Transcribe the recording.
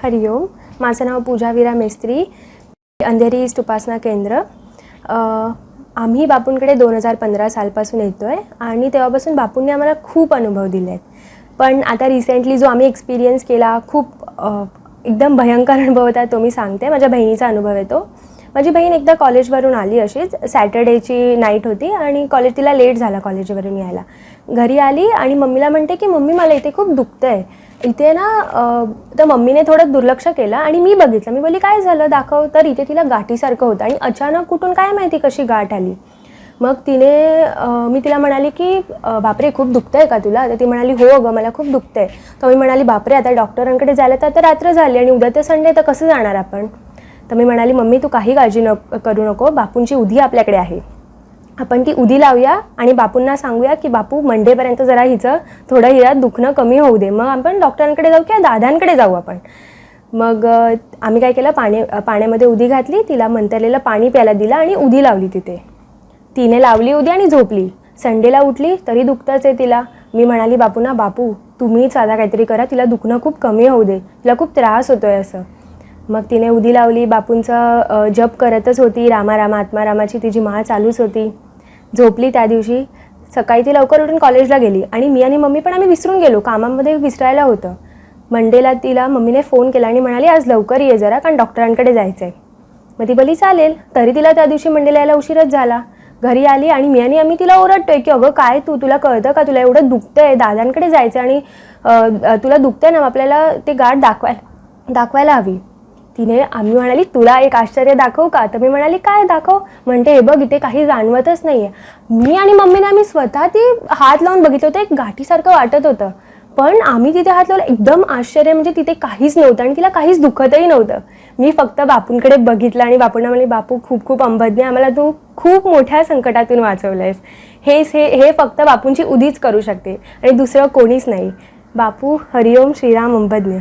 हरिओम. माझं नाव पूजा वीरा मेस्त्री, अंधेरी ईस्ट उपासना केंद्र. आम्ही बापूंकडे 2015 सालपासून येतो आहे आणि तेव्हापासून बापूंनी आम्हाला खूप अनुभव दिले आहेत. पण आता रिसेंटली जो आम्ही एक्सपिरियन्स केला, खूप एकदम भयंकर अनुभव होता, तो मी सांगते. माझ्या बहिणीचा अनुभव आहे तो. माझी बहीण एकदा कॉलेजवरून आली, अशीच सॅटर्डेची नाईट होती आणि तिला लेट झाला कॉलेजवरून यायला. घरी आली आणि मम्मीला म्हणते की मम्मी मला इथे खूप दुखतं आहे इथे ना. तर मम्मीने थोडं दुर्लक्ष केलं आणि मी बघितलं. मी बोलली काय झालं दाखव. तर इथे तिला गाठीसारखं होतं आणि अचानक कुठून काय माहिती कशी गाठ आली. मग मी तिला म्हणाली की बापरे खूप दुखतं आहे का तुला. तर ती म्हणाली हो अगं मला खूप दुखतं आहे. तर मी म्हणाली बापरे आता डॉक्टरांकडे जायला तर आता रात्र झाली आणि उद्या तर संडे, तर कसं जाणार आपण. तर मी म्हणाली मम्मी तू काही काळजी करू नको, बापूंची उधी आपल्याकडे आहे. आपण ती उधी लावूया आणि बापूंना सांगूया की बापू मंडेपर्यंत जरा थोडं हिला दुखणं कमी होऊ दे, मग आपण डॉक्टरांकडे जाऊ किंवा दादांकडे जाऊ आपण. मग आम्ही काय केलं, पाण्यामध्ये उधी घातली, तिला मंतरलेलं पाणी प्यायला दिलं आणि उधी लावली तिथे. तिने लावली उधी आणि झोपली. संडेला उठली तरी दुखतंच आहे तिला. मी म्हणाली बापूंना बापू तुम्हीच साधा काहीतरी करा, तिला दुखणं खूप कमी होऊ दे, तिला खूप त्रास होतो आहे असं. मग तिने उधी लावली, बापूंचा जप करतच होती, रामा रामा आत्मा रामाची तिची माळ चालूच होती. झोपली. त्या दिवशी सकाळी ती लवकर उठून कॉलेजला गेली आणि मी आणि मम्मी पण आम्ही विसरून गेलो, कामामध्ये विसरायला होतं. मंडेला तिला मम्मीने फोन केला आणि म्हणाली आज लवकर ये जरा, कारण डॉक्टरांकडे जायचं आहे. मग ती बोली चालेल. तरी तिला त्या दिवशी मंडेला यायला उशीरच झाला. घरी आली आणि आम्ही तिला ओरडतोय की अगं काय तुला कळतं का, तुला एवढं दुखतंय, दादांकडे जायचं आणि तुला दुखतंय ना, आपल्याला ते गाठ दाखवायला हवी. आम्ही म्हणाली तुला एक आश्चर्य दाखवू का. तर मी म्हणाली काय दाखव. म्हणते हे बघ इथे काही जाणवतच नाही आहे. मी आणि मम्मीने आम्ही स्वतः ती हात लावून बघितलं होतं, एक गाठीसारखं वाटत होतं. पण आम्ही तिथे हात लावलं, एकदम आश्चर्य, म्हणजे तिथे काहीच नव्हतं आणि तिला काहीच दुखतही नव्हतं. मी फक्त बापूंकडे बघितलं आणि बापूंना म्हणले बापू खूप खूप अंबज्ञ, आम्हाला तू खूप मोठ्या संकटातून वाचवलंयस. हे फक्त बापूंची उधीच करू शकते आणि दुसरं कोणीच नाही. बापू हरिओम श्रीराम अंबज्ञ.